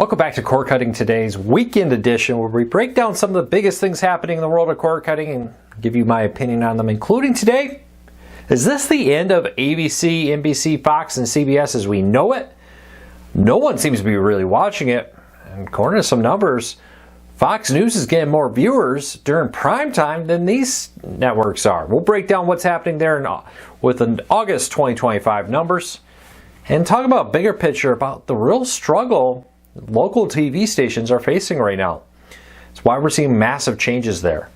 Welcome back to Cord Cutting, today's weekend edition, where we break down some of the biggest things happening in the world of cord cutting and give you my opinion on them, including today. Is this the end of ABC, NBC, Fox, and CBS as we know it? No one seems to be really watching it. And according to some numbers, Fox News is getting more viewers during prime time than these networks are. We'll break down what's happening there with the August 2025 numbers and talk about a bigger picture about the real struggle local TV stations are facing right now. It's why we're seeing massive changes there.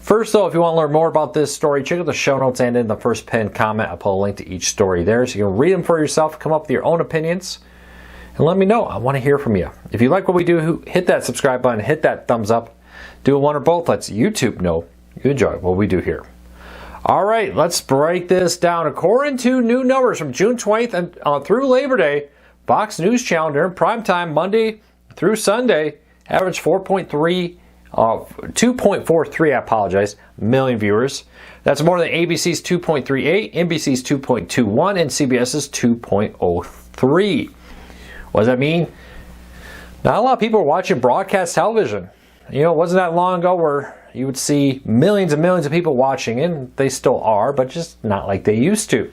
First, though, if you want to learn more about this story, check out the show notes and in the first pinned comment. I'll put a link to each story there so you can read them for yourself, come up with your own opinions, and let me know. I want to hear from you. If you like what we do, hit that subscribe button, hit that thumbs up. Do one or both. Let's YouTube know you enjoy what we do here. All right, let's break this down. According to new numbers from June 20th and through Labor Day, Fox News Channel during prime time Monday through Sunday averaged 2.43 million viewers. That's more than ABC's 2.38, NBC's 2.21, and CBS's 2.03. What does that mean? Not a lot of people are watching broadcast television. You know, it wasn't that long ago where you would see millions and millions of people watching, and they still are, but just not like they used to.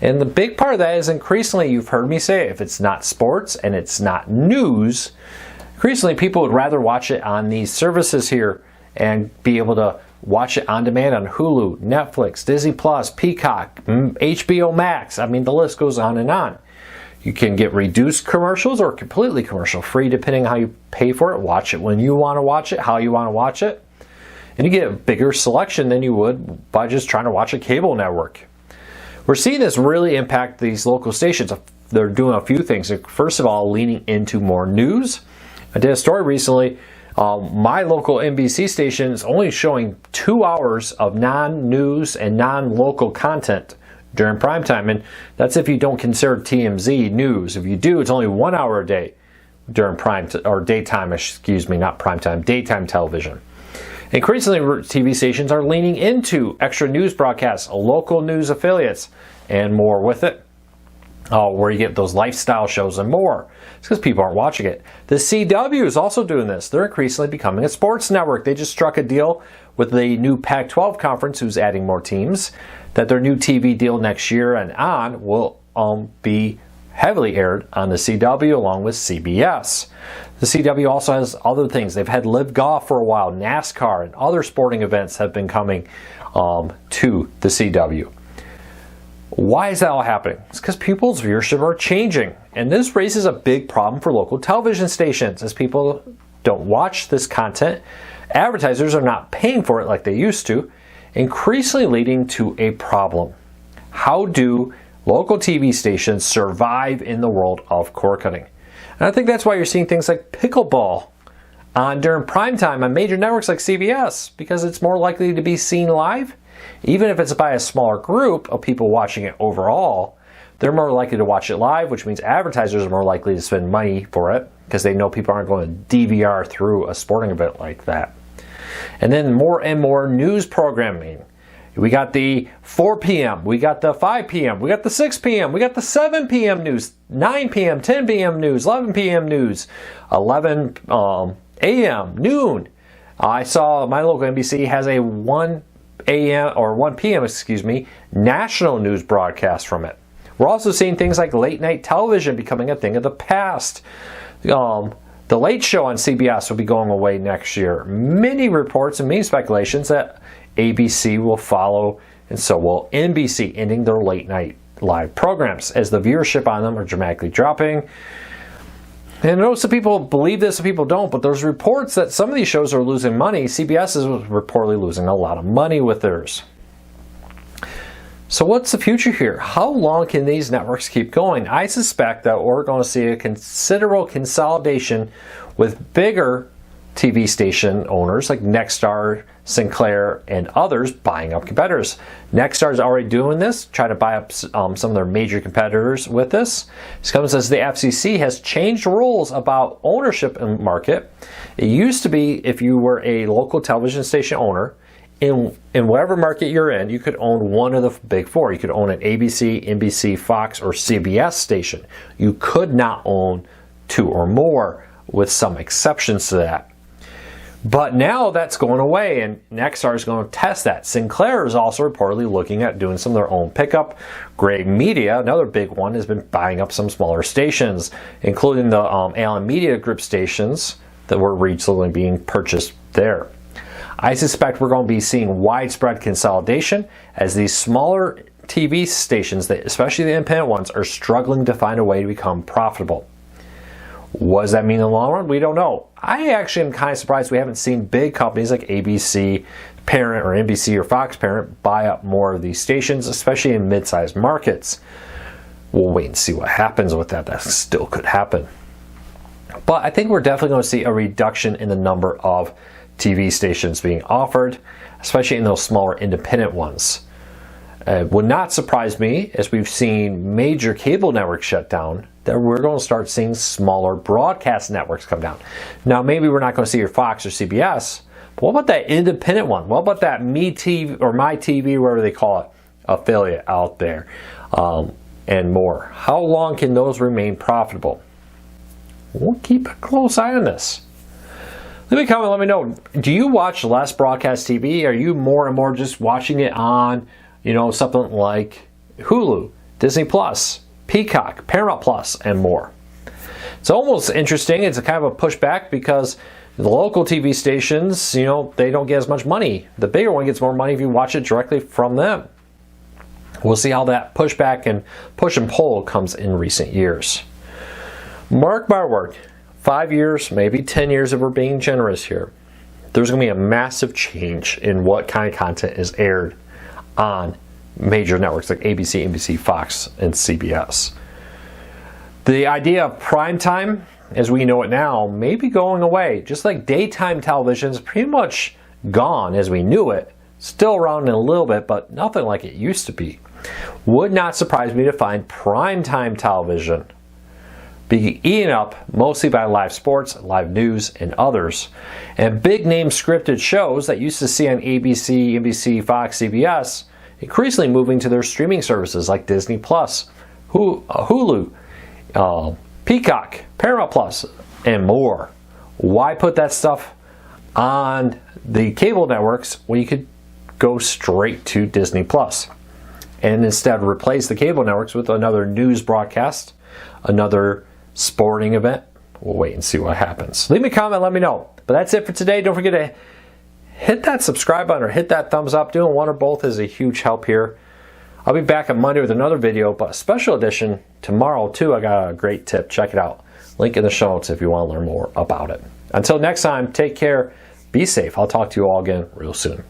And the big part of that is increasingly, you've heard me say, if it's not sports and it's not news, increasingly people would rather watch it on these services here and be able to watch it on demand on Hulu, Netflix, Disney Plus, Peacock, HBO Max. I mean, the list goes on and on. You can get reduced commercials or completely commercial free depending on how you pay for it. Watch it when you want to watch it, how you want to watch it. And you get a bigger selection than you would by just trying to watch a cable network. We're seeing this really impact these local stations. They're doing a few things. First of all, leaning into more news. I did a story recently. My local NBC station is only showing 2 hours of non-news and non-local content during prime time. And that's if you don't consider TMZ news. If you do, it's only 1 hour a day during daytime television. Increasingly, TV stations are leaning into extra news broadcasts, local news affiliates, and more with it, where you get those lifestyle shows and more. It's because people aren't watching it. The CW is also doing this. They're increasingly becoming a sports network. They just struck a deal with the new Pac-12 conference, who's adding more teams, that their new TV deal next year and on will be heavily aired on the CW along with CBS. The CW also has other things. They've had Live Golf for a while, NASCAR, and other sporting events have been coming to the CW. Why is that all happening? It's because people's viewership are changing. And this raises a big problem for local television stations. As people don't watch this content, advertisers are not paying for it like they used to, increasingly leading to a problem. How do local TV stations survive in the world of cord cutting? And I think that's why you're seeing things like pickleball on during prime time on major networks like CBS, because it's more likely to be seen live. Even if it's by a smaller group of people watching it overall, they're more likely to watch it live, which means advertisers are more likely to spend money for it because they know people aren't going to DVR through a sporting event like that. And then more and more news programming. We got the 4 p.m., we got the 5 p.m., we got the 6 p.m., we got the 7 p.m. news, 9 p.m., 10 p.m. news, 11 p.m. news, 11 a.m., noon. I saw my local NBC has a 1 a.m. or 1 p.m., national news broadcast from it. We're also seeing things like late night television becoming a thing of the past. The Late Show on CBS will be going away next year. Many reports and many speculations that ABC will follow, and so will NBC, ending their late night live programs as the viewership on them are dramatically dropping. And I know some people believe this, some people don't, but there's reports that some of these shows are losing money. CBS is reportedly losing a lot of money with theirs. So what's the future here? How long can these networks keep going? I suspect that we're going to see a considerable consolidation with bigger TV station owners like Nexstar, Sinclair, and others buying up competitors. Nexstar is already doing this, trying to buy up some of their major competitors with this. This comes as the FCC has changed rules about ownership in the market. It used to be if you were a local television station owner, in whatever market you're in, you could own one of the big four. You could own an ABC, NBC, Fox, or CBS station. You could not own two or more with some exceptions to that. But now that's going away, and Nexstar is going to test that. Sinclair is also reportedly looking at doing some of their own pickup. Gray Media, another big one, has been buying up some smaller stations, including the Allen Media Group stations that were recently being purchased there. I suspect we're going to be seeing widespread consolidation as these smaller TV stations, especially the independent ones, are struggling to find a way to become profitable. What does that mean in the long run? We don't know. I actually am kind of surprised we haven't seen big companies like ABC parent or NBC or Fox parent buy up more of these stations, especially in mid-sized markets. We'll wait and see what happens with that. That still could happen. But I think we're definitely going to see a reduction in the number of TV stations being offered, especially in those smaller independent ones. It would not surprise me, as we've seen major cable networks shut down, that we're going to start seeing smaller broadcast networks come down. Now, maybe we're not going to see your Fox or CBS, but what about that independent one? What about that Me TV or My TV, whatever they call it, affiliate out there, and more? How long can those remain profitable? We'll keep a close eye on this. Leave me a comment, let me know. Do you watch less broadcast TV? Are you more and more just watching it on, something like Hulu, Disney Plus, Peacock, Paramount Plus, and more? It's almost interesting. It's a kind of a pushback because the local TV stations, they don't get as much money. The bigger one gets more money if you watch it directly from them. We'll see how that pushback and push and pull comes in recent years. Mark my word, 5 years, maybe 10 years if we're being generous here, there's going to be a massive change in what kind of content is aired on major networks like ABC, NBC, Fox, and CBS. The idea of prime time, as we know it now, may be going away. Just like daytime television is pretty much gone as we knew it. Still around in a little bit, but nothing like it used to be. Would not surprise me to find primetime television be eaten up mostly by live sports, live news, and others. And big name scripted shows that used to see on ABC, NBC, Fox, CBS, increasingly moving to their streaming services like Disney Plus, Hulu, Peacock, Paramount Plus, and more. Why put that stuff on the cable networks when you could go straight to Disney Plus and instead replace the cable networks with another news broadcast, another sporting event? We'll wait and see what happens. Leave me a comment, let me know. But that's it for today. Don't forget to hit that subscribe button or hit that thumbs up. Doing one or both is a huge help here. I'll be back on Monday with another video, but a special edition tomorrow too. I got a great tip. Check it out. Link in the show notes if you want to learn more about it. Until next time, take care. Be safe. I'll talk to you all again real soon.